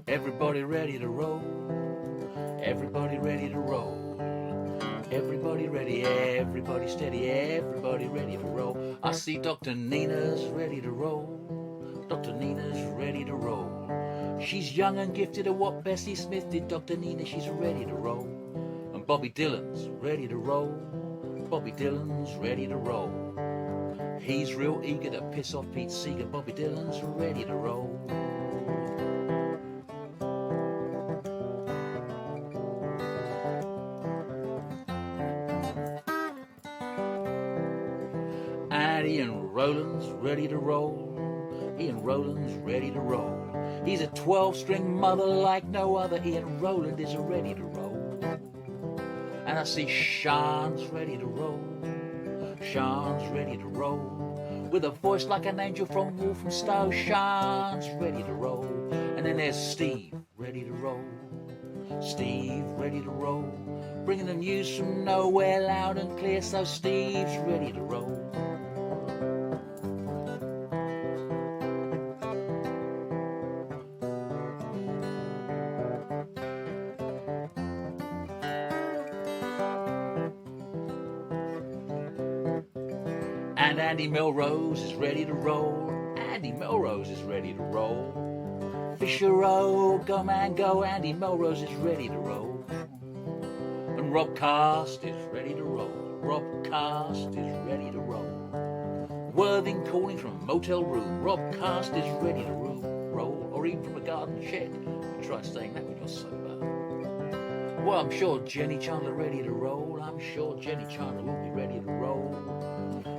Everybody ready to roll. Everybody ready to roll. Everybody ready, everybody steady, everybody ready to roll. I see Dr. Nina's ready to roll. Dr. Nina's ready to roll. She's young and gifted at what Bessie Smith did. Dr. Nina, she's ready to roll. And Bobby Dylan's ready to roll. Bobby Dylan's ready to roll. He's real eager to piss off Pete Seeger. Bobby Dylan's ready to roll. And Ian Rowland's ready to roll. Ian Rowland's ready to roll. He's a 12-string mother like no other. Ian Rowland is ready to roll. And I see Sean's ready to roll. Sean's ready to roll. With a voice like an angel from Walthamstow. Sean's ready to roll. And then there's Steve ready to roll. Steve ready to roll. Bringing the news from nowhere loud and clear. So Steve's ready to roll. And Andy Melrose is ready to roll. Andy Melrose is ready to roll. Fisher O, go man go. Andy Melrose is ready to roll. And Rob Cast is ready to roll. Rob Cast is ready to roll. Worthing calling from a motel room. Rob Cast is ready to roll. Or even from a garden shed. Try saying that when you're sober. Well, I'm sure Jenny Chandler ready to roll. I'm sure Jenny Chandler will be ready to roll.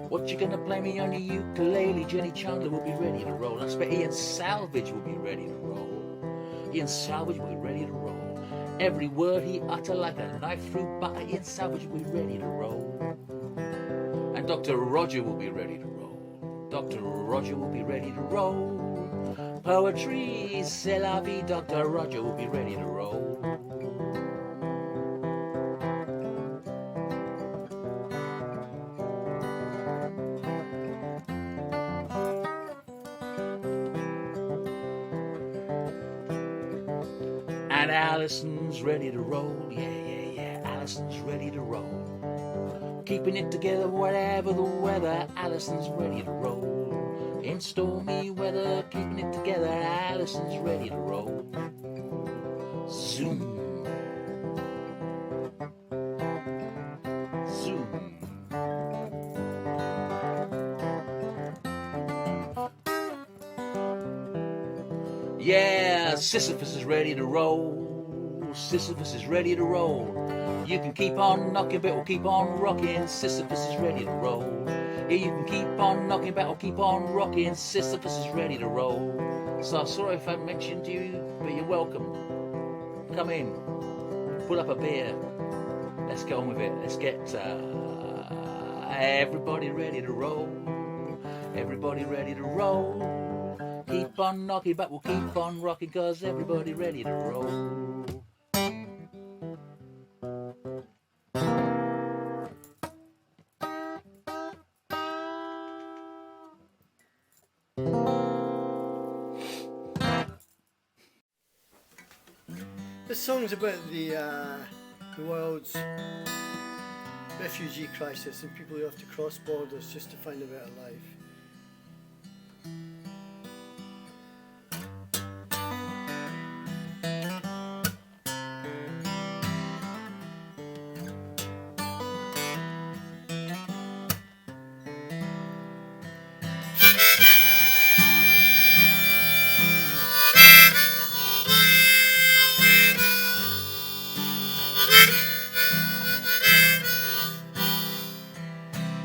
What you gonna play me on your ukulele? Jenny Chandler will be ready to roll. I expect Ian Salvage will be ready to roll. Ian Salvage will be ready to roll. Every word he utter like a knife through butter. Ian Salvage will be ready to roll. And Dr. Roger will be ready to roll. Dr. Roger will be ready to roll. Poetry, c'est la vie. Dr. Roger will be ready to roll. And Alison's ready to roll, yeah, Alison's ready to roll. Keeping it together whatever the weather, Alison's ready to roll. In stormy weather, keeping it together, Alison's ready to roll. Zoom. Zoom. Yeah, Sisyphus is ready to roll. Sisyphus is ready to roll. You can keep on knocking, but we'll keep on rocking. Sisyphus is ready to roll. Yeah, you can keep on knocking, but we'll keep on rocking. Sisyphus is ready to roll. So sorry if I mentioned you, but you're welcome. Come in, pull up a beer. Let's go on with it. Let's get everybody ready to roll. Everybody ready to roll. Keep on knocking, but we'll keep on rocking, cause everybody ready to roll. This song's about the world's refugee crisis and people who have to cross borders just to find a better life.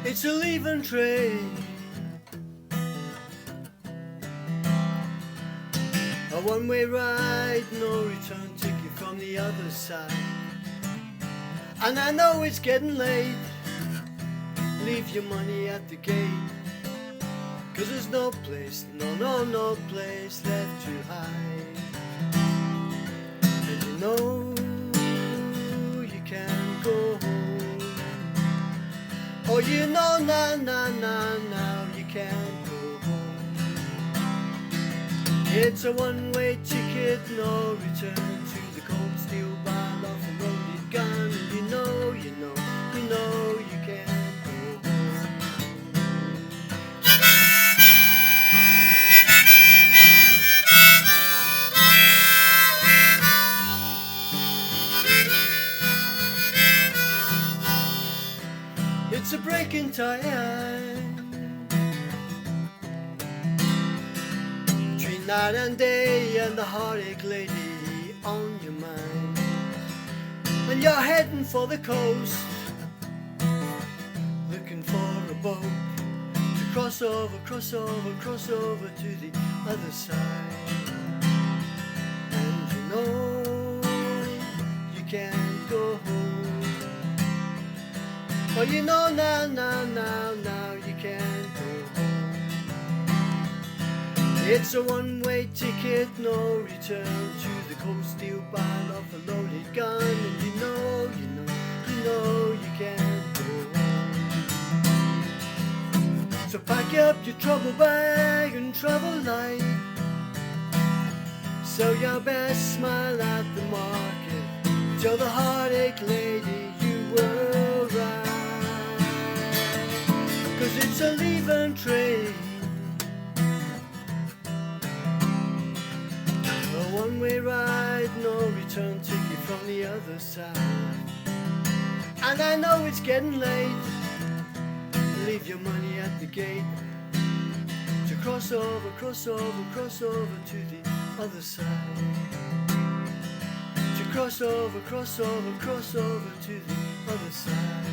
It's a leaving train, a one-way ride, no return ticket from the other side. And I know it's getting late, leave your money at the gate, cause there's no place, no place left to hide. And you know you can't go home. Oh, you know, now, you can't go home. It's a one-way ticket, no return to the cold steel bar of a loaded gun. And you know you can't go home. It's a breaking time between night and day, and the heartache lady on your mind. And you're heading for the coast, looking for a boat to cross over to the other side. And you know you can't go home. But you know now you can't go home. It's a one-way ticket, no return to the cold steel barn of a loaded gun. And you know you can't go home. So pack up your trouble bag and travel light. So your best smile at the market. Tell the heartache lady you were right. 'Cause it's a leaving train, a one-way ride, no return ticket from the other side. And I know it's getting late, leave your money at the gate to cross over to the other side. To cross over to the other side.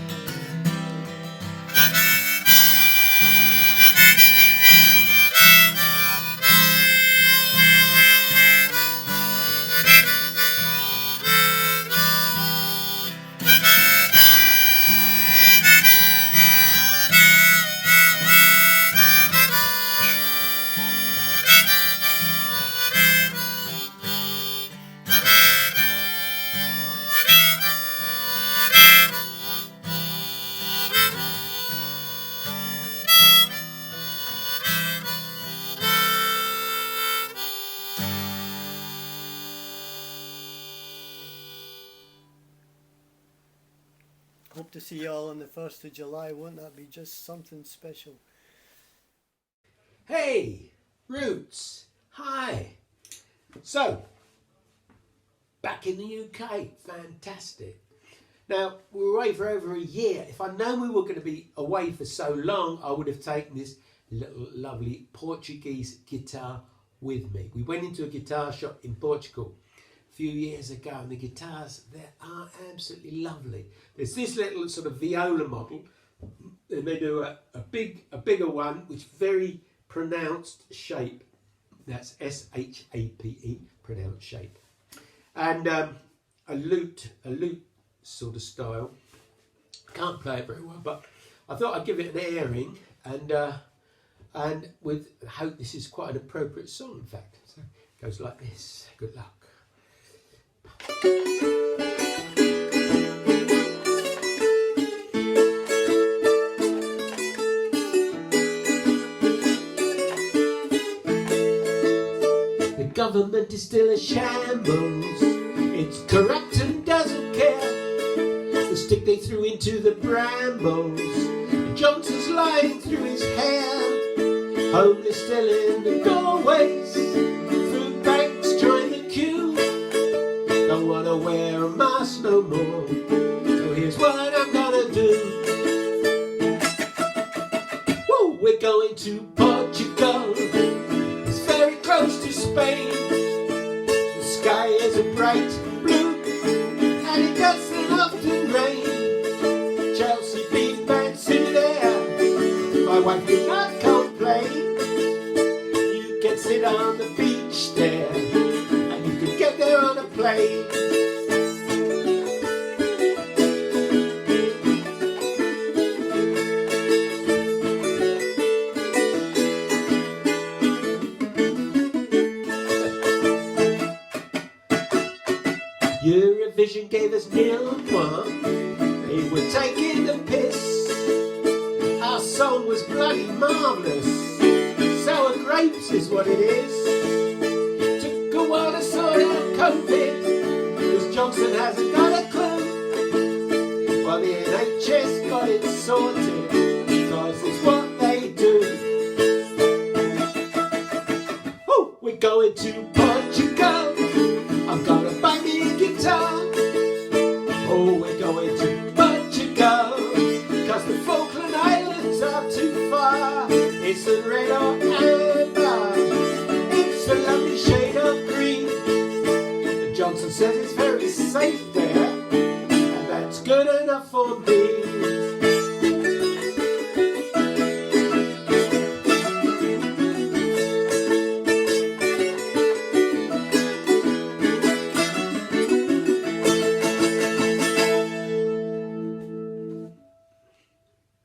Hope to see you all on the 1st of July. Won't that be just something special? Hey, Roots, hi. So, back in the UK, fantastic. Now, we were away for over a year. If I'd known we were going to be away for so long, I would have taken this little lovely Portuguese guitar with me. We went into a guitar shop in Portugal a few years ago, and the guitars there are absolutely lovely. There's this little sort of viola model, and they do a bigger one, which very pronounced shape. That's S-H-A-P-E, pronounced shape. And a lute sort of style. Can't play it very well, but I thought I'd give it an airing, and with hope this is quite an appropriate song, in fact. So it goes like this. Good luck. The government is still a shambles. It's corrupt and doesn't care. The stick they threw into the brambles. Johnson's lying through his hair. Homeless still in the doorways. Food banks join the queue. Don't wanna wear a mask no more. So here's what I'm gonna do. Woo! We're going to Portugal. It's very close to Spain. The sky is a bright blue, and it doesn't often rain. Chelsea beat Man City there. My wife did not complain. You can sit on the beach there, and you can get there on a plane. Eurovision gave us nil point. They were taking the piss. Our song was bloody marvellous. Sour grapes is what it is. Took a while to sort out COVID, cause Johnson hasn't got a clue. While the NHS got it sorted, cause it's what they do. Oh, we're going to Portugal. I'm gonna buy me a guitar. Oh, we're going to Portugal, cause the Falkland Islands are too far. It's a red or amber, it's a lovely shade of green. And Johnson says it's very safe there, and that's good enough for me.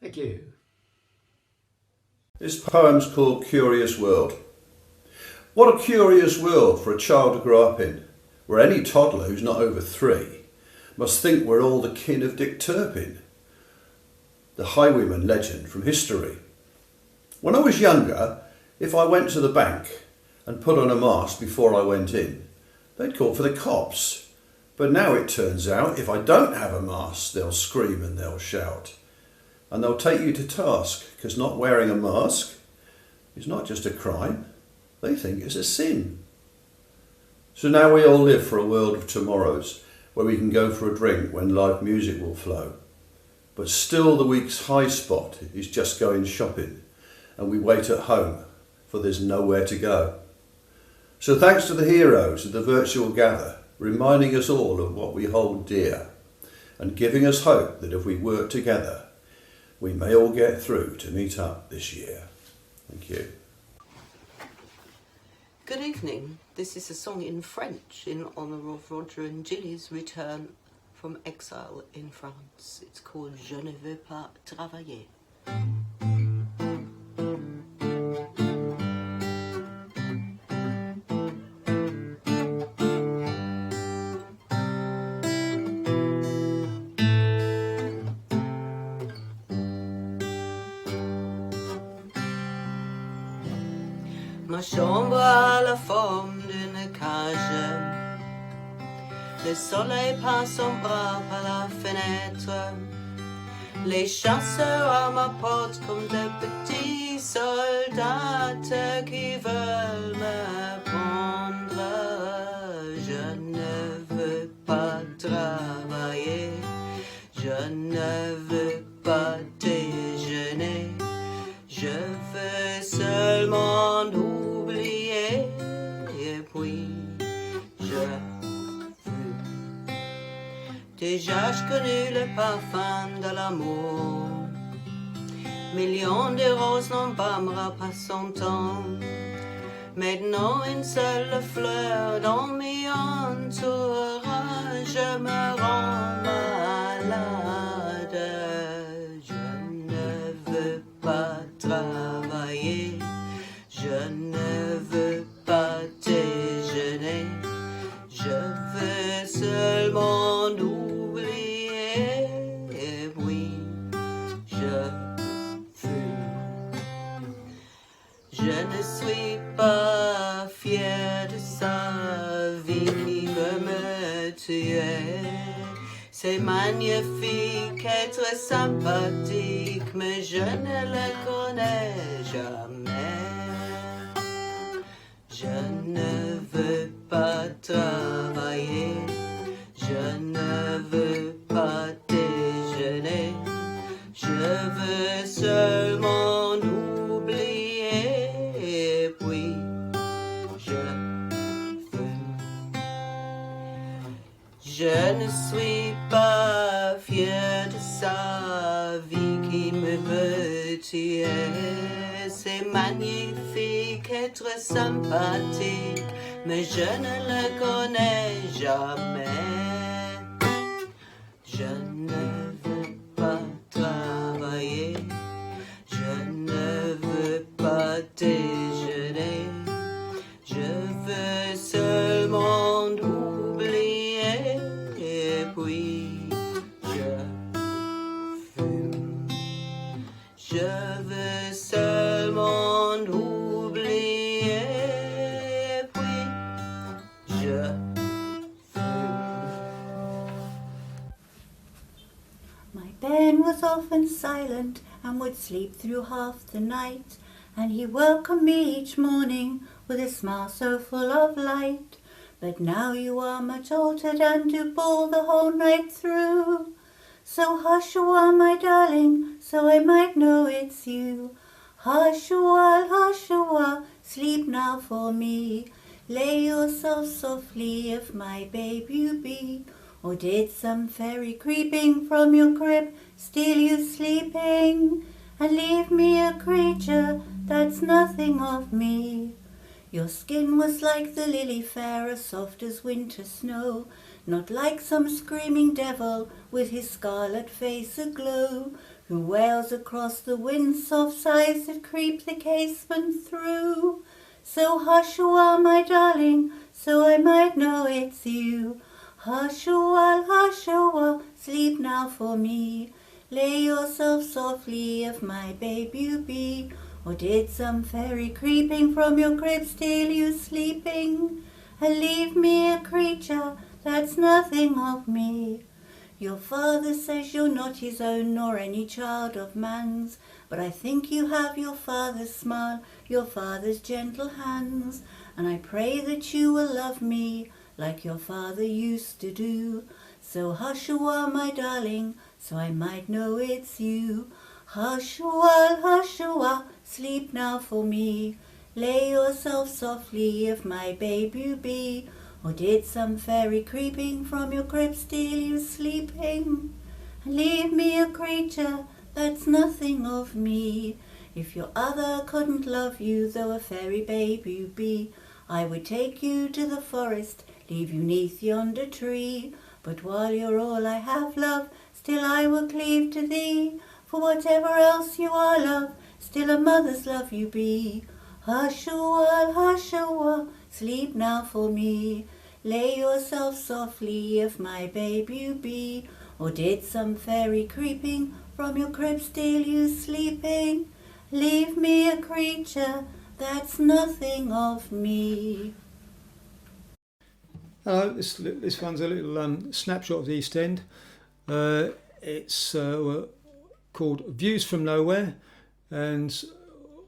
Thank you. This poem's called Curious World. What a curious world for a child to grow up in, where any toddler who's not over 3 must think we're all the kin of Dick Turpin, the highwayman legend from history. When I was younger, if I went to the bank and put on a mask before I went in, they'd call for the cops. But now it turns out if I don't have a mask, they'll scream and they'll shout. And they'll take you to task, because not wearing a mask is not just a crime, they think it's a sin. So now we all live for a world of tomorrows, where we can go for a drink when live music will flow. But still the week's high spot is just going shopping, and we wait at home, for there's nowhere to go. So thanks to the heroes of the virtual gather, reminding us all of what we hold dear, and giving us hope that if we work together, we may all get through to meet up this year. Thank you. Good evening. This is a song in French in honour of Roger and Gilly's return from exile in France. It's called Je ne veux pas travailler. Ma chambre a la forme d'une cage. Le soleil passe son bras par la fenêtre. Les chasseurs à ma porte comme de petits soldats qui veulent me prendre. Je ne veux pas travailler. Je ne veux pas déjeuner. Je veux seulement oublier et puis je veux. Déjà je connais le parfum de l'amour. Millions de roses n'embarquera pas son temps. Maintenant une seule fleur dans mes entourages me rend malade. Je ne veux pas travailler, je ne veux pas déjeuner, je veux seulement oublier et oui, je fume. Je ne suis pas fier de sa vie qui veut me tuer. C'est magnifique, être sympathique, mais je ne le connais jamais. Je ne veux pas travailler, je ne veux pas déjeuner, je veux seulement oublier et puis je fume. Je ne suis pas fier de sa vie qui me veut tuer. C'est magnifique, être sympathique, mais je ne le connais jamais. Je ne veux pas travailler, je ne veux pas déjeuner, je veux seulement oublier et puis je fume. Je veux seulement oublier, puis je My Ben was often silent and would sleep through half the night, and he welcomed me each morning with a smile so full of light. But now you are much altered and do bawl the whole night through. So hush a while, my darling, so I might know it's you. Hush a while, sleep now for me. Lay yourself softly if my babe you be. Or did some fairy creeping from your crib steal you sleeping, and leave me a creature that's nothing of me? Your skin was like the lily fair, as soft as winter snow, not like some screaming devil with his scarlet face aglow, who wails across the wind's soft sighs that creep the casement through. So hush a while, my darling, so I might know it's you. Hush a while, sleep now for me. Lay yourself softly if my babe you be. Or did some fairy creeping from your crib steal you sleeping, and leave me a creature that's nothing of me? Your father says you're not his own, nor any child of man's, but I think you have your father's smile, your father's gentle hands, and I pray that you will love me like your father used to do. So hush a while, my darling, so I might know it's you. Hush a while, sleep now for me. Lay yourself softly if my babe you be. Or did some fairy creeping from your crib steal you sleeping, and leave me a creature that's nothing of me? If your other couldn't love you, though a fairy babe you be, I would take you to the forest, leave you 'neath yonder tree. But while you're all I have, love, still I will cleave to thee. For whatever else you are, love, still a mother's love you be. Hush a while, sleep now for me. Lay yourself softly if my babe you be. Or did some fairy creeping from your crib steal you sleeping? Leave me a creature that's nothing of me. Hello, this one's a little snapshot of the East End. It's called Views from Nowhere, and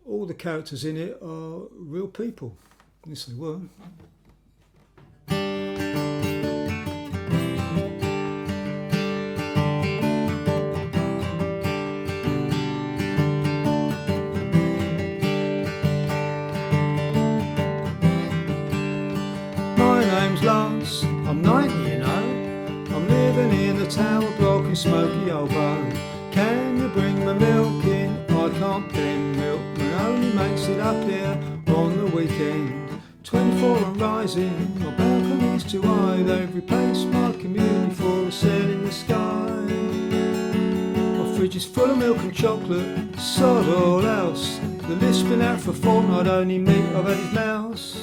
all the characters in it are real people. Yes, they were. Lance, I'm 90, you know. I'm living in the tower block in smoky old Bow. Can you bring my milk in? I can't blend milk, man only makes it up here on the weekend. 24 and rising, my balcony's too high. They've replaced my community for a sail in the sky. My fridge is full of milk and chocolate, sod all else. The list's been out for a fortnight, only meat I've had is mouse.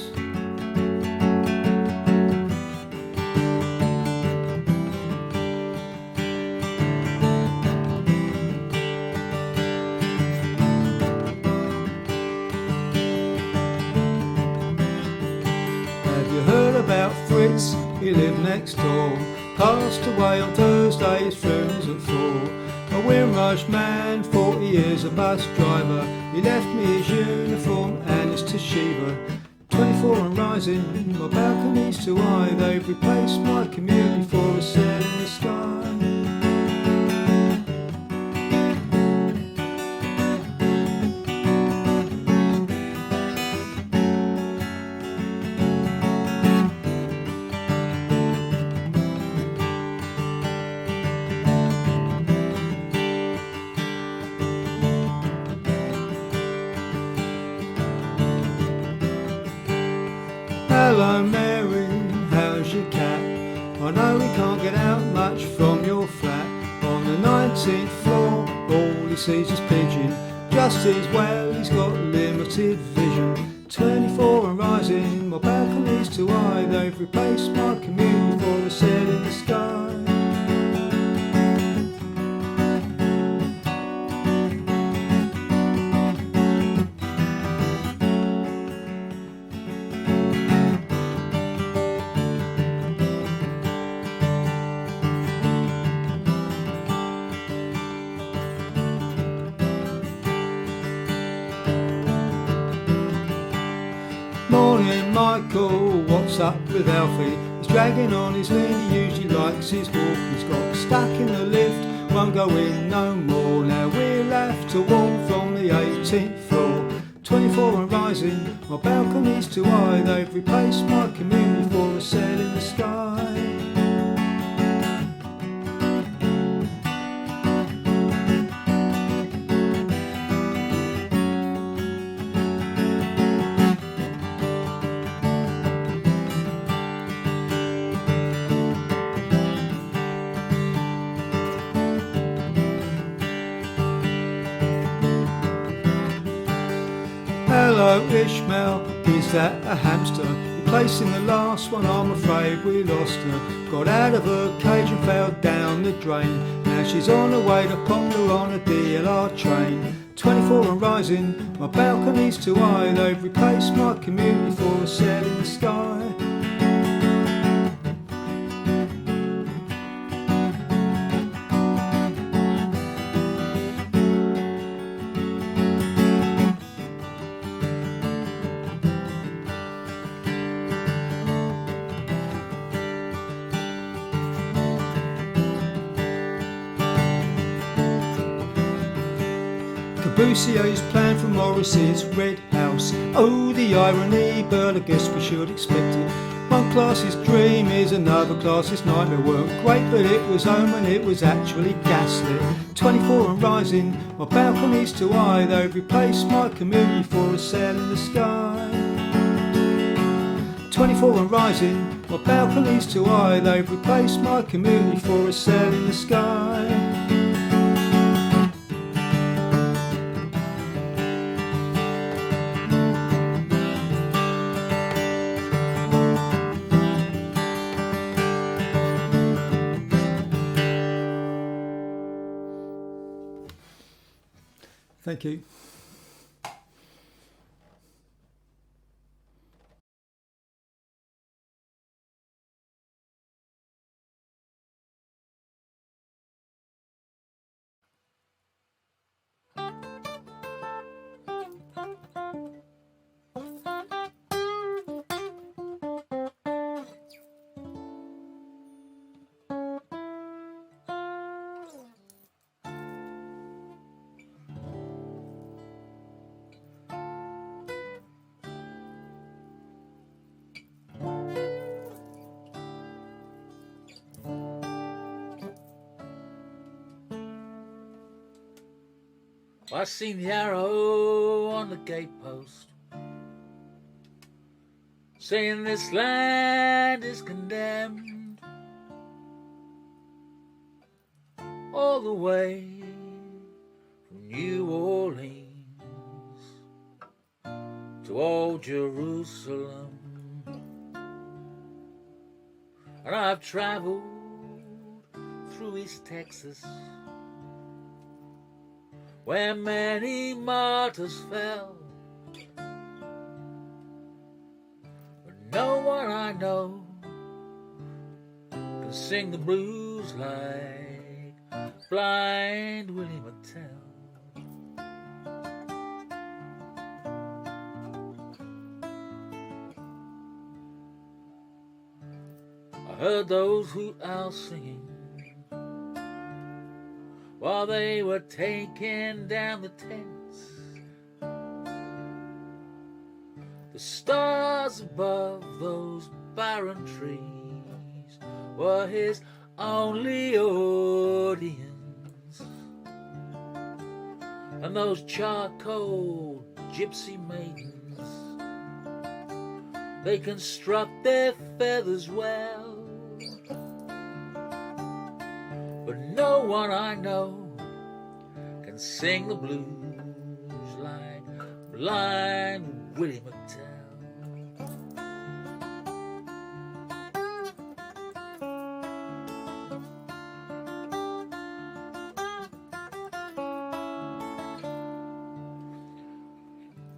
He lived next door, passed away on Thursday, his funeral's at 4. A Windrush man, 40 years a bus driver. He left me his uniform and his Toshiba. 24 and rising, my balcony's too high. They've replaced my community for a sail in the sky. Hello Mary, how's your cat? I know he can't get out much from your flat. On the 19th floor, all he sees is pigeon. Just as well he's got limited vision. 24 and rising, my balcony's too high. They've replaced my community for a sail in the sky. Morning Michael, what's up with Alfie? He's dragging on his lean, he usually likes his walk. He's got stuck in the lift, won't go in no more. Now we'll have to walk from the 18th floor. 24 and rising, my balcony's too high. They've replaced my community for a cell in the sky. Hello Ishmael, is that a hamster? Replacing the last one, I'm afraid we lost her. Got out of her cage and fell down the drain. Now she's on her way to Poplar on a DLR train. 24 and rising, my balcony's too high. They've replaced my community for a cell in the sky. Cabusier's plan for Morris's red house. Oh, the irony, but I guess we should expect it. One class's dream is another class's nightmare. Weren't great, but it was home and it was actually gaslit. 24 and rising, my balcony's too high. They've replaced my community for a cell in the sky. 24 and rising, my balcony's too high. They've replaced my community for a cell in the sky. Thank you. I seen the arrow on the gatepost saying this land is condemned, all the way from New Orleans to old Jerusalem. And I've traveled through East Texas, where many martyrs fell, but no one I know can sing the blues like blind Willie MOTELL. I heard those hoot owls singing while they were taking down the tents. The stars above those barren trees were his only audience. And those charcoal gypsy maidens, they can strut their feathers well, but no one I know can sing the blues like blind Willie MOTELL.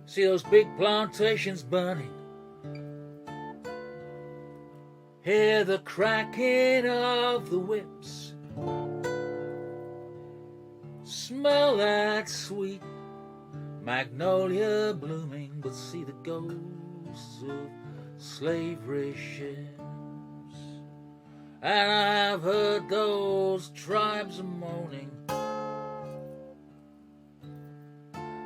See those big plantations burning, hear the cracking of the whips, smell that sweet magnolia blooming, but see the ghost coasts of slavery ships. And I've heard those tribes moaning,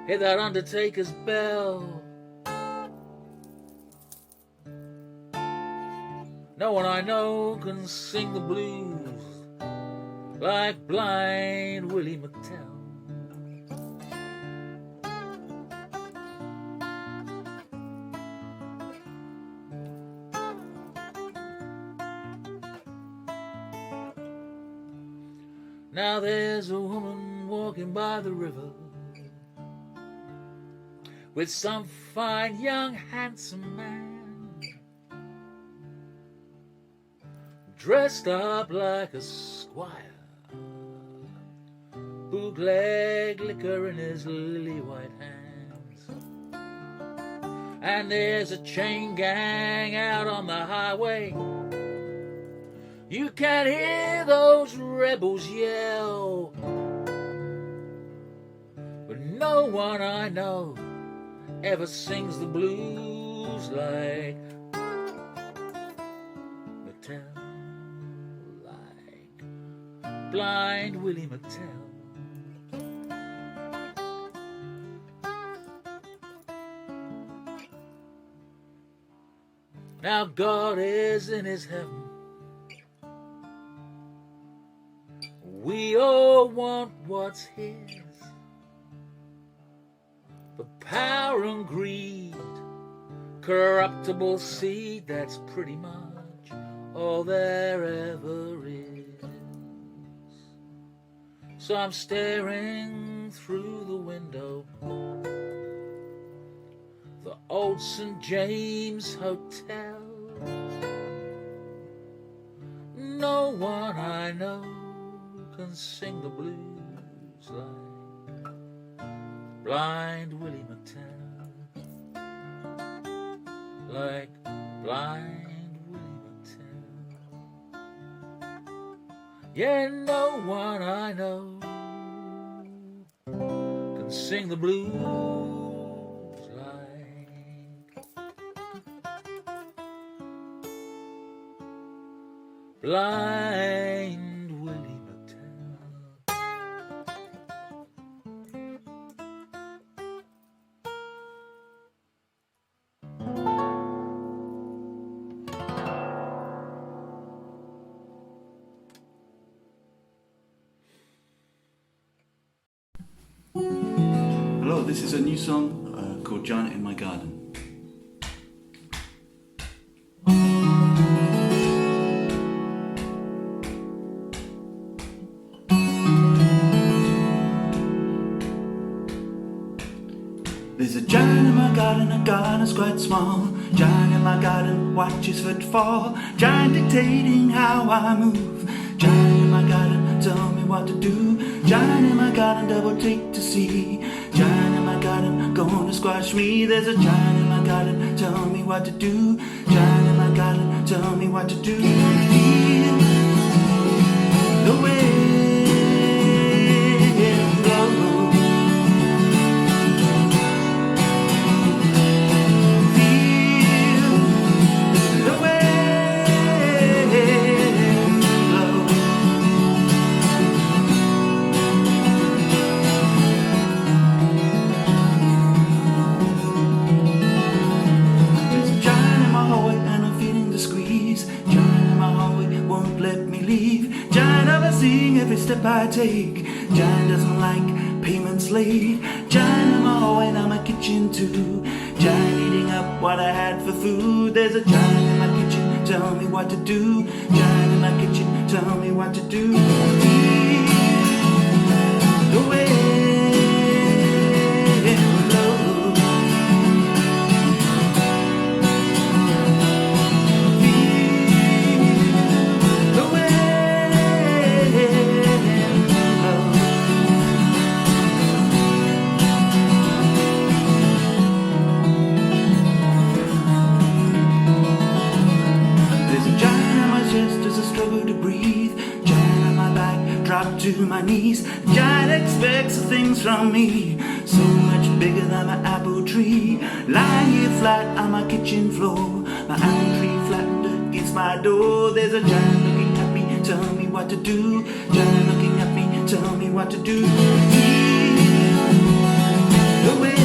hear that undertaker's bell. No one I know can sing the blues like blind Willie McTell. Now there's a woman walking by the river with some fine young handsome man, dressed up like a squire, bootleg liquor in his lily white hands. And there's a chain gang out on the highway. You can hear those rebels yell, but no one I know ever sings the blues like MOTELL, like blind Willie MOTELL. Now God is in his heaven. We all want what's his, but power and greed, corruptible seed, that's pretty much all there ever is. So I'm staring through the window, the old St. James Hotel. No one I know can sing the blues like blind Willie MOTELL, like blind Willie MOTELL. Yeah, no one I know can sing the blues like blind Willie MOTELL. Hello, this is a new song called Giant in My Garden. There's a giant in my garden, a garden's quite small. Giant in my garden, watches footfall. Giant dictating how I move. Giant in my garden, tell me what to do. Giant in my garden, double take to see. Giant in my garden, gonna squash me. There's a giant in my garden, tell me what to do. Giant in my garden, tell me what to do. Feel the wind blow. Every step I take, Giant doesn't like payments late. Giant in my hallway and my kitchen too. Giant eating up what I had for food. There's a giant in my kitchen, tell me what to do. Giant in my kitchen, tell me what to do. The way to my knees. Giant expects things from me, so much bigger than my apple tree. Lying here flat on my kitchen floor. My apple tree flattened against my door. There's a giant looking at me, tell me what to do. Giant looking at me, tell me what to do. Feel the wind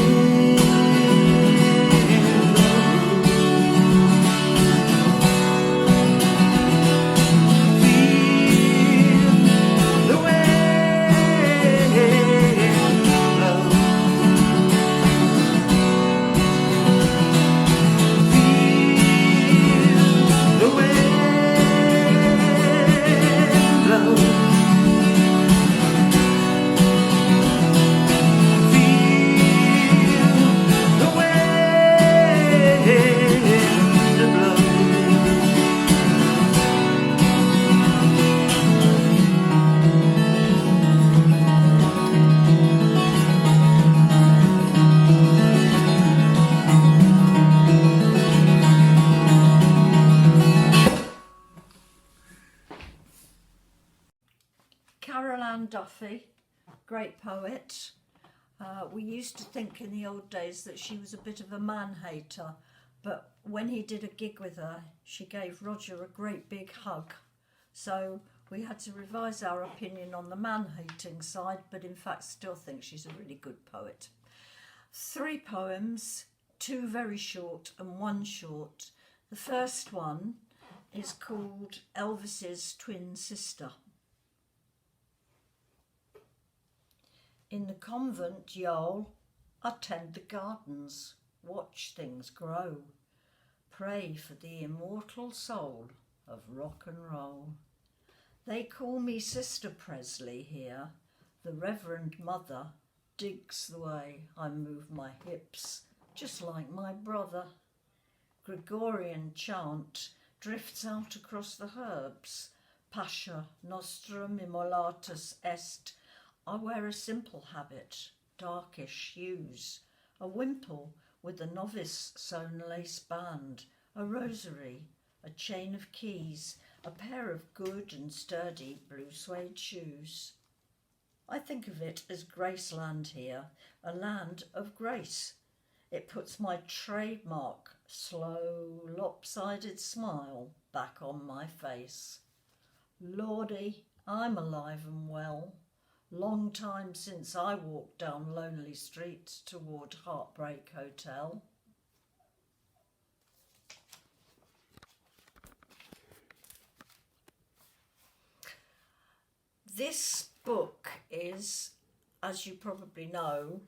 Duffy, great poet. We used to think in the old days that she was a bit of a man-hater, but when he did a gig with her, she gave Roger a great big hug. So we had to revise our opinion on the man-hating side, but in fact still think she's a really good poet. 3 poems, 2 very short and 1 short. The first one is called Elvis's Twin Sister. In the convent, y'all, I tend the gardens, watch things grow, pray for the immortal soul of rock and roll. They call me Sister Presley here. The Reverend Mother digs the way I move my hips, just like my brother. Gregorian chant drifts out across the herbs. Pascha nostrum immolatus est. I wear a simple habit, darkish hues, a wimple with a novice sewn lace band, a rosary, a chain of keys, a pair of good and sturdy blue suede shoes. I think of it as Graceland here, a land of grace. It puts my trademark, slow, lopsided smile back on my face. Lordy, I'm alive and well. Long time since I walked down lonely streets toward Heartbreak Hotel. This book is, as you probably know,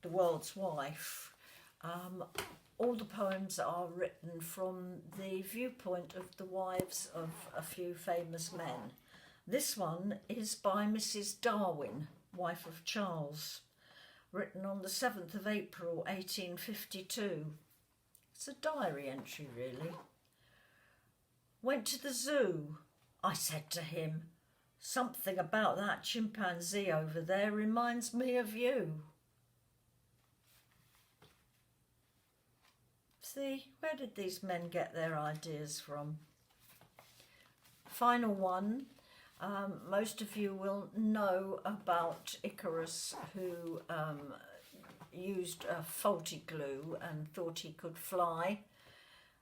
The World's Wife. All the poems are written from the viewpoint of the wives of a few famous men. This one is by Mrs. Darwin, wife of Charles, written on the 7th of April 1852. It's a diary entry, really. Went to the zoo. I said to him, something about that chimpanzee over there reminds me of you. See, where did these men get their ideas from? Final one. Most of you will know about Icarus, who used faulty glue and thought he could fly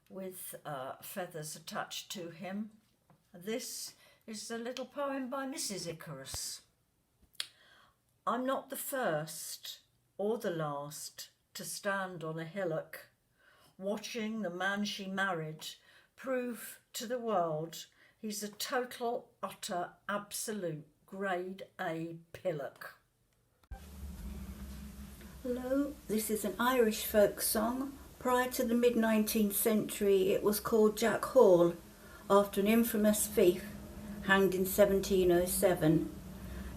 with feathers attached to him. This is a little poem by Mrs. Icarus. I'm not the first or the last to stand on a hillock, watching the man she married prove to the world he's a total, utter, absolute grade A pillock. Hello, this is an Irish folk song. Prior to the mid-19th century, it was called Jack Hall, after an infamous thief hanged in 1707.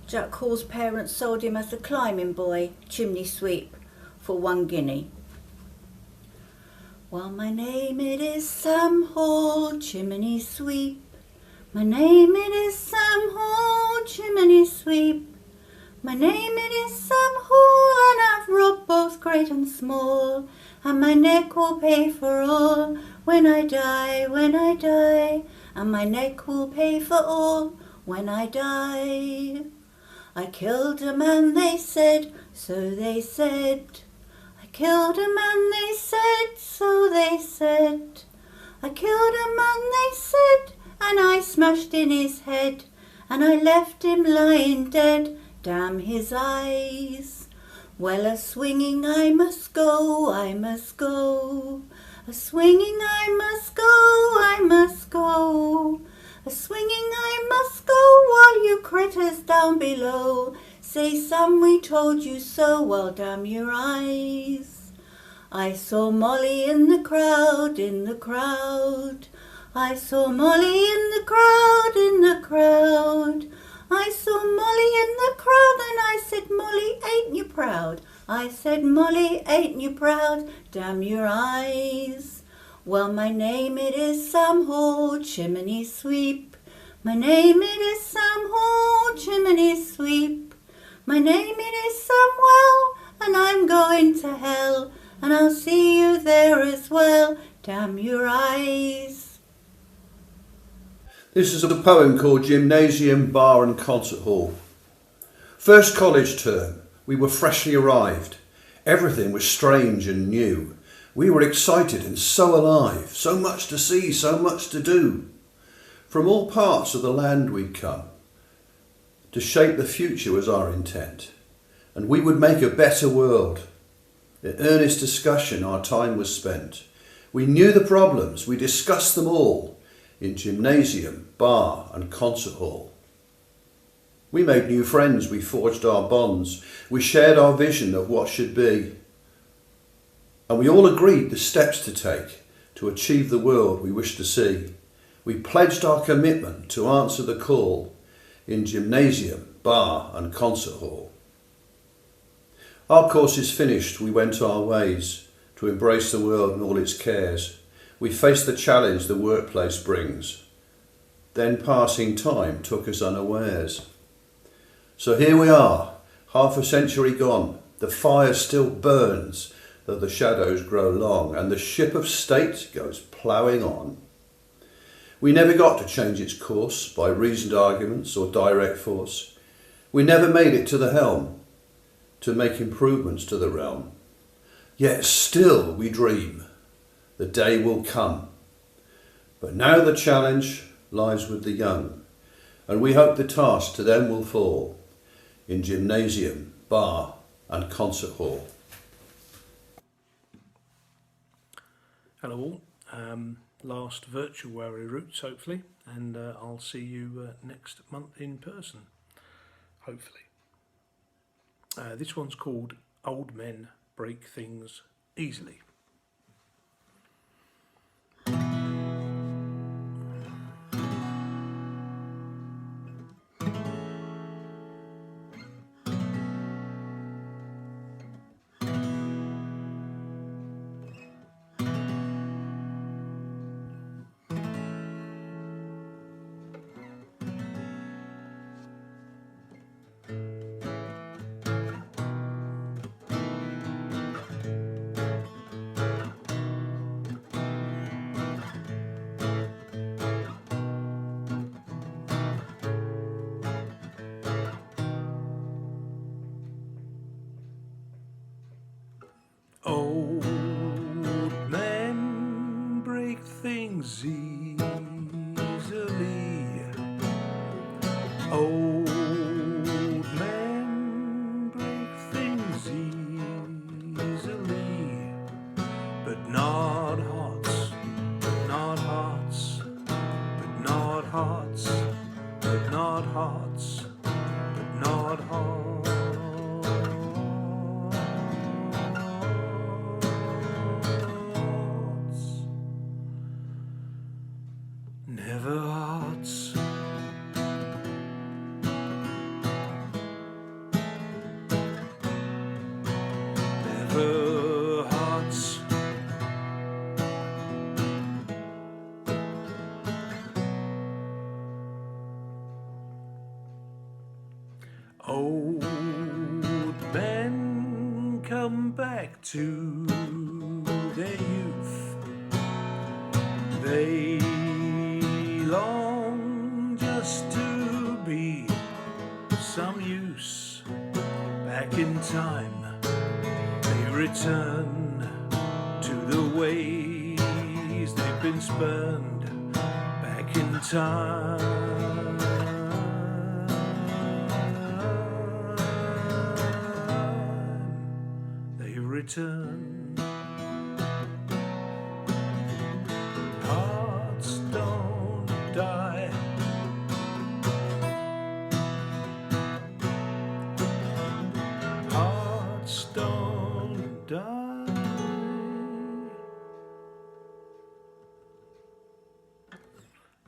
Jack Hall's parents sold him as a climbing boy, chimney sweep, for 1 guinea. Well, my name it is Sam Hall, chimney sweep. My name it is Sam Hall, chimney sweep. My name it is Sam Hall, and I've robbed both great and small, and my neck will pay for all when I die, and my neck will pay for all when I die. I killed a man, they said, so they said. I killed a man, they said, so they said. I killed a man, they said, and I smashed in his head, and I left him lying dead, damn his eyes. Well, a-swinging I must go, I must go. A-swinging I must go, I must go. A-swinging I must go, while you critters down below say, son, we told you so, well, damn your eyes. I saw Molly in the crowd, in the crowd. I saw Molly in the crowd, in the crowd. I saw Molly in the crowd, and I said, Molly, ain't you proud? I said, Molly, ain't you proud? Damn your eyes. Well, my name it is Sam Hall, chimney sweep. My name it is Sam Hall, chimney sweep. My name it is Samwell, and I'm going to hell, and I'll see you there as well. Damn your eyes. This is a poem called Gymnasium, Bar and Concert Hall. First college term, we were freshly arrived. Everything was strange and new. We were excited and so alive, so much to see, so much to do. From all parts of the land we'd come. To shape the future was our intent, and we would make a better world. In earnest discussion our time was spent. We knew the problems, we discussed them all, in gymnasium, bar and concert hall. We made new friends, we forged our bonds, we shared our vision of what should be. And we all agreed the steps to take to achieve the world we wished to see. We pledged our commitment to answer the call in gymnasium, bar and concert hall. Our courses finished, we went our ways to embrace the world and all its cares. We faced the challenge the workplace brings. Then passing time took us unawares. So here we are, half a century gone. The fire still burns, though the shadows grow long, and the ship of state goes ploughing on. We never got to change its course by reasoned arguments or direct force. We never made it to the helm to make improvements to the realm. Yet still we dream the day will come. But now the challenge lies with the young, and we hope the task to them will fall in gymnasium, bar and concert hall. Hello all. Last virtual Warrior Roots, hopefully, and I'll see you next month in person, hopefully. This one's called Old Men Break Things Easily. Old men break things easily. Old men break things easily, but not hearts, not hearts, but not hearts, but not hearts, but not hearts. Never hearts. Never hearts. Old men come back to their youth. They long just to be some use. Back in time, they return to the ways they've been spurned back in time. They return. Hearts don't die. Hearts don't die.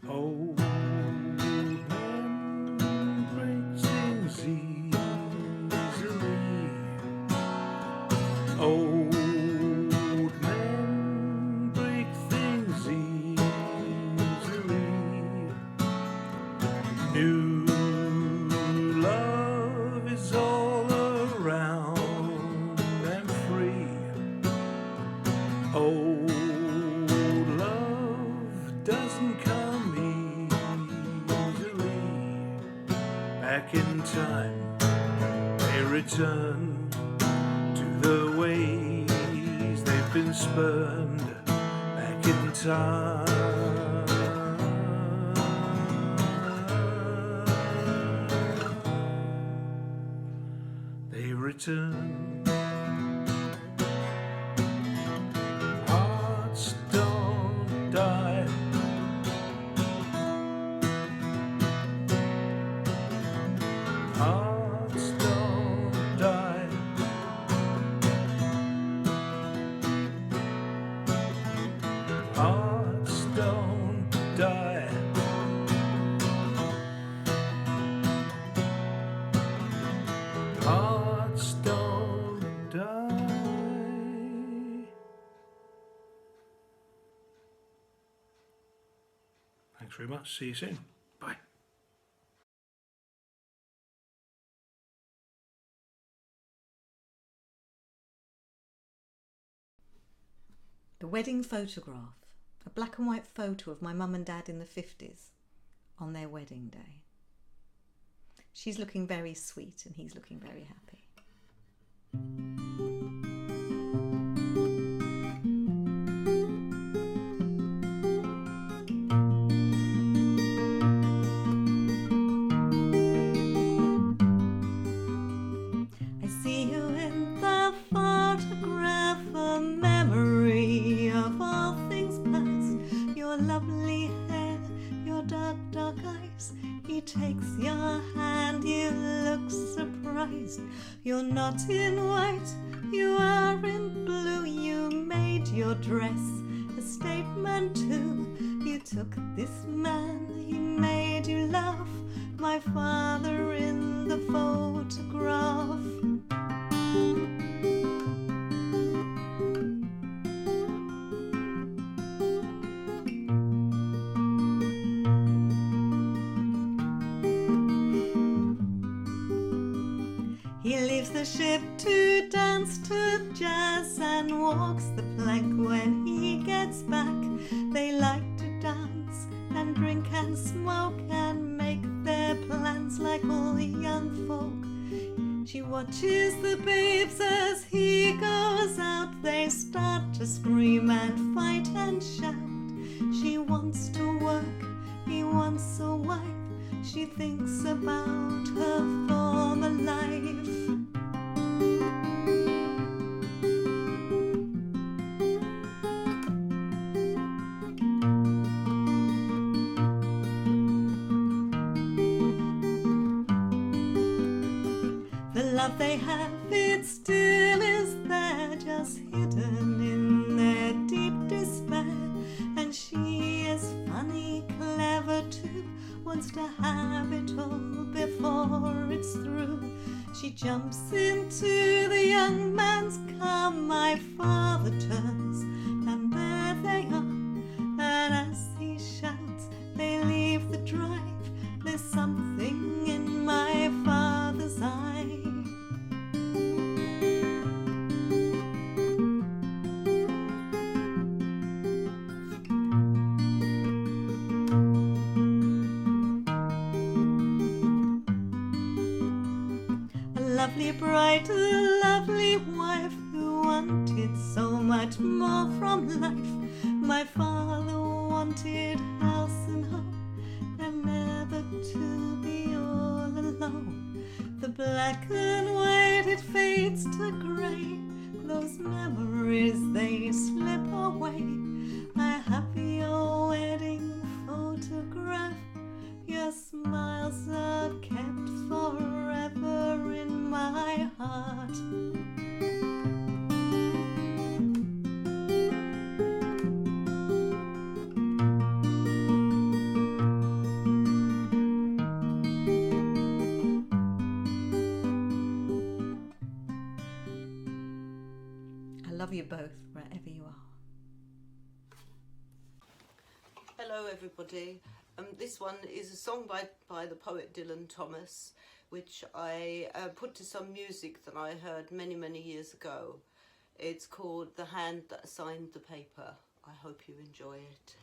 Old man breaks things easily. Old men break things easily. New love is all around and free. Old love doesn't come easily. Back in time, they return to the ways they've been spurned back in time. They return. Hearts don't die. Hearts don't die. Hearts don't die. Hearts don't die. Thanks very much. See you soon. Bye. The Wedding Photograph, a black and white photo of my mum and dad in the 50s on their wedding day. She's looking very sweet and he's looking very happy. I see you in the photograph, a memory of all things past. Your lovely hair, your dark, dark eyes. He takes your hand, you look surprised. You're not in white, you are in blue. You made your dress a statement too. You took this man, he made you laugh. My father in the photograph. He leaves the ship to dance to jazz and walks the plank when he gets back. They like to dance and drink and smoke and make their plans like all young folk. She watches the babes as he goes out. They start to scream and fight and shout. She wants to work, he wants a wife. She thinks about her former life. The love they have, it still is there, just hidden in their deep despair. And she is funny, clever too, wants to have it all before it's through. She jumps into the young man's car, my father turns, and there they are. And as he shouts, they leave the drive. There's something in my father's eye. A lovely bride, a lovely wife who wants wanted so much more from life. My father wanted house and home, and never to be all alone. The black and white, it fades to grey. Those memories, they slip away. I have your wedding photograph. Your smiles are kept forever in my heart. I love you both, wherever you are. Hello everybody. This one is a song by the poet Dylan Thomas, which I put to some music that I heard many years ago. It's called The Hand That Signed the Paper. I hope you enjoy it.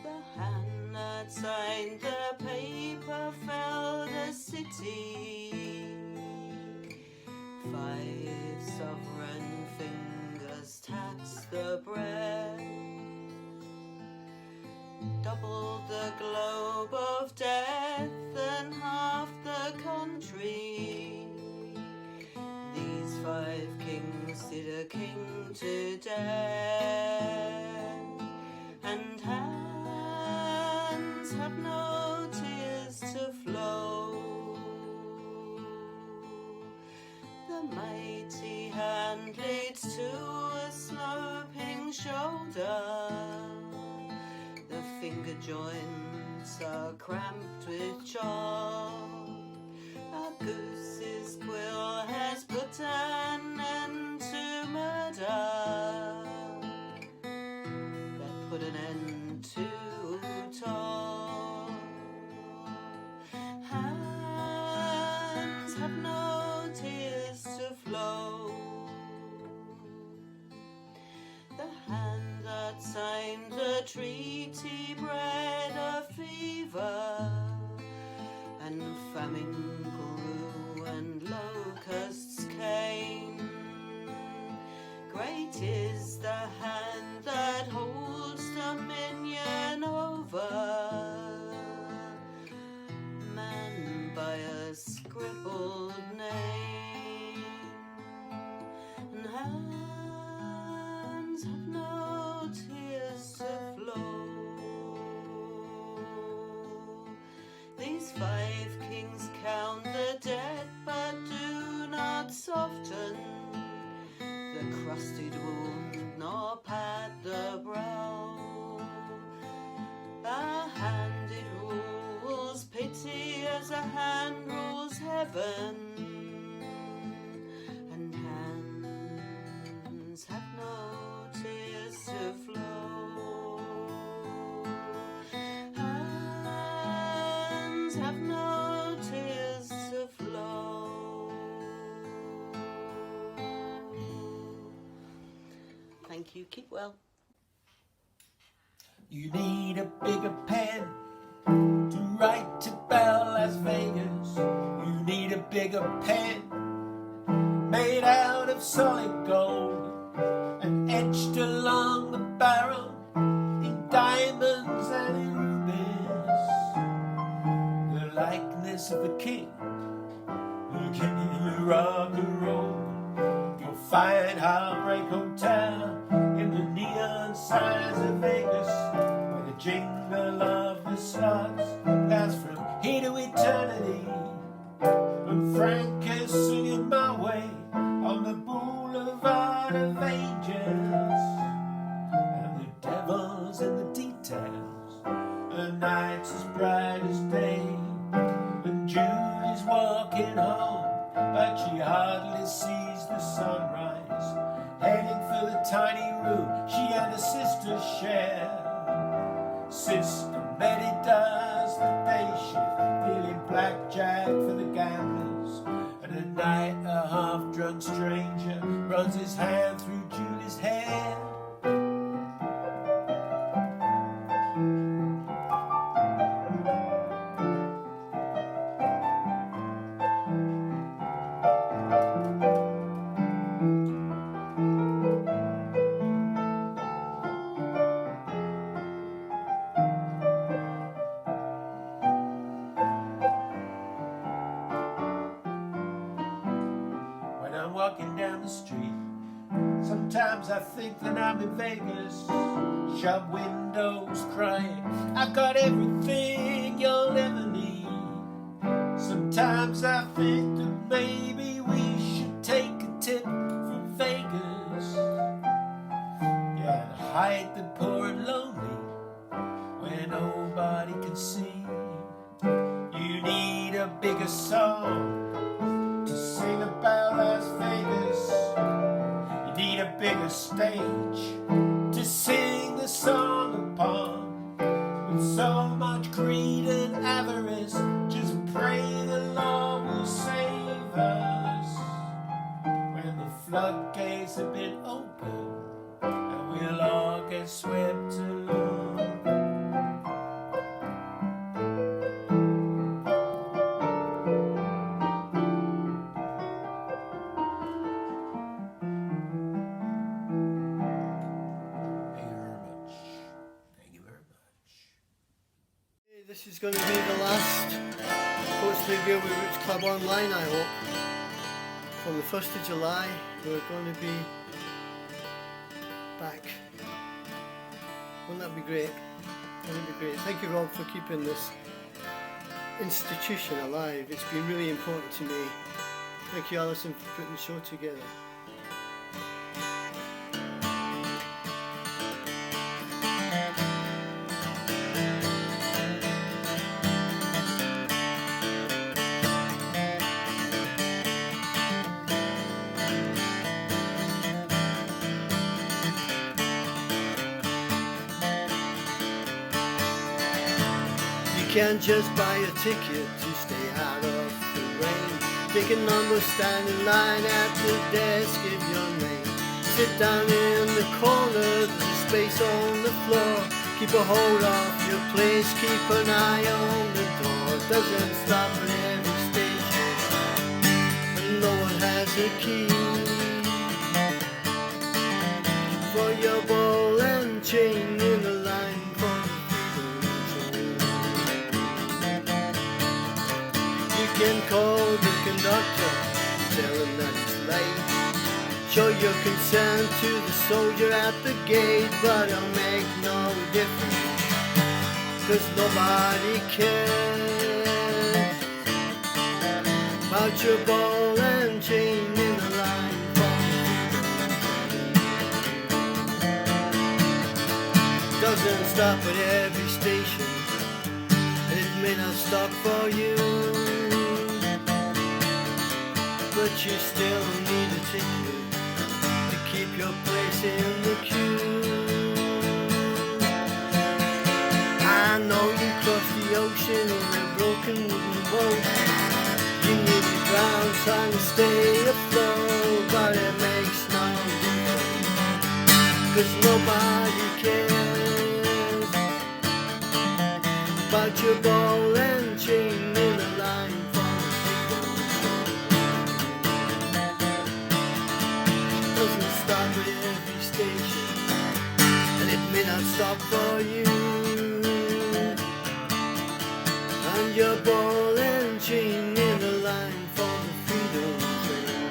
The hand that signed the paper felled a city. 5 sovereign fingers taxed the bread, doubled the globe of death and half the country. These 5 kings did a king to death, and hands have no tears to flow. The mighty hand leads to a sloping shoulder. The finger joints are cramped with chalk. A goose's quill has put an end to murder. That put an end to talk. Hands have no tears to flow. The hand that signed the treaty bred a fever, and famine grew and locusts came. Great is the hand that holds dominion over man by a scribbled name, and hands have no tears to flow. These 5 kings count the dead but do not soften the crusted wound nor pat the brow. A hand it rules pity as a hand rules heaven, and hands have no tears to flow. Hands have no tears to flow. Thank you, keep well. You need a bigger pen to write about Las Vegas. You need a bigger pen made out of solid gold and etched along the barrel in diamonds and in rubies. The likeness of the king, the king of rock and roll. You'll find Heartbreak Hotel in the neon signs of Vegas, where the jingle of the slugs lasts from here to eternity. And Frank is singing my way on the boulevard of angels, and the devil's in the details. The night's as bright as day, and Julie's walking home, but she hardly sees the sunrise, heading for the tiny room she and her sister share. Sister Betty does the day shift, dealing blackjack for the gamblers, and at night a half-drunk stranger runs his hand through Julie's hair. street. Sometimes I think that I'm in Vegas, shop windows crying, I've got everything you'll ever need. Sometimes I think that maybe we should take a tip from Vegas. Yeah, and hide the poor and lonely where nobody can see. You need a bigger song to sing about Las Vegas. You need a bigger stage to sing the song upon. With so much greed and avarice, just pray the Lord will save us. When the floodgates have been opened and we'll all get swept along. This is going to be the last Portslade Railway Roots Club online, I hope. From the 1st of July, we're going to be back. Wouldn't that be great? Wouldn't it be great? Thank you, Rob, for keeping this institution alive. It's been really important to me. Thank you, Alison, for putting the show together. You can't just buy a ticket to stay out of the rain. Take a number, stand in line at the desk, give your name. Sit down in the corner, there's a space on the floor. Keep a hold of your place, keep an eye on the door. Doesn't stop at every station, and no one has a key. For your ball and chain in the line for you can call the conductor, tell him that it's late. Show your concern to the soldier at the gate, but it'll make no difference, 'cause nobody cares about your ball and chain in the line for freedom. Doesn't stop at every station, and it may not stop for you, but you still need a ticket to keep your place in the queue. I know you crossed the ocean in a broken wooden boat. You nearly drowned trying to stay afloat, but it makes no difference, 'cause nobody cares about your ball and chain in the line. Doesn't stop at every station, and it may not stop for you. And your ball and chain in the line for the freedom train.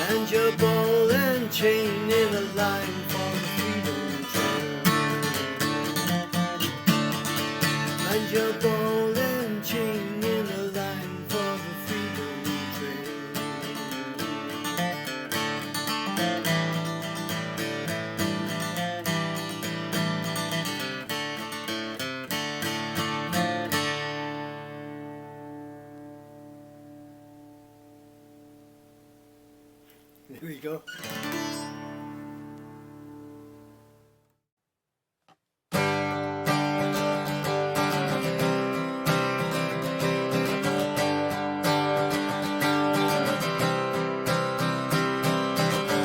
And your ball and chain in the line for the freedom train. And your ball and chain in the line for the freedom train. There we go.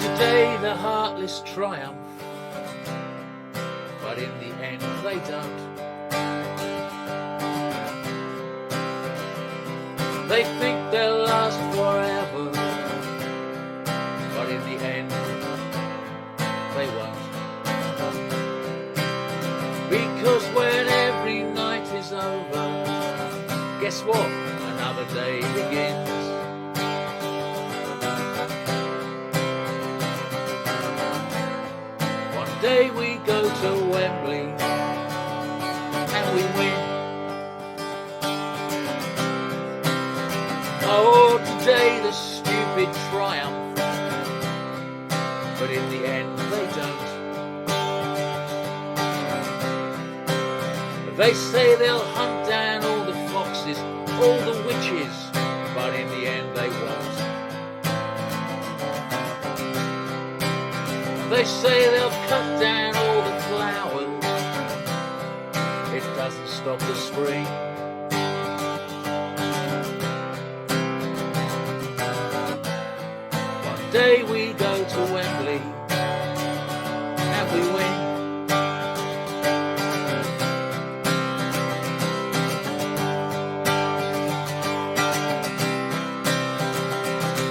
Today the heartless triumph, but in the end they don't. They think they'll last forever, but in the end they won't. Because when every night is over, guess what? Another day begins. we win. Oh, today the stupid triumph, but in the end they don't. They say they'll hunt down all the foxes, all the witches, but in the end they won't. They say they'll cut down all the flowers, it doesn't stop the spring. One day we go to Wembley and we win.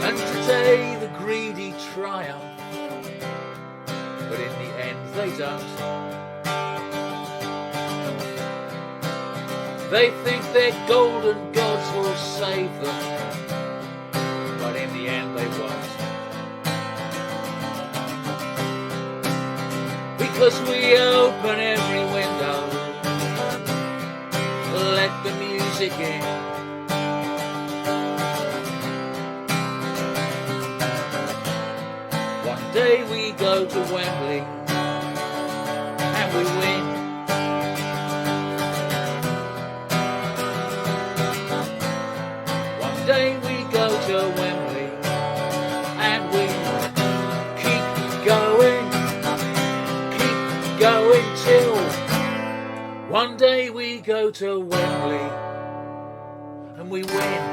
And today the greedy triumph, but in the end they don't. They think their golden gods will save them, but in the end they won't. Because we open every window, let the music in. One day we go to Wembley and we win. One day we go to Wembley and we keep going till one day we go to Wembley and we win.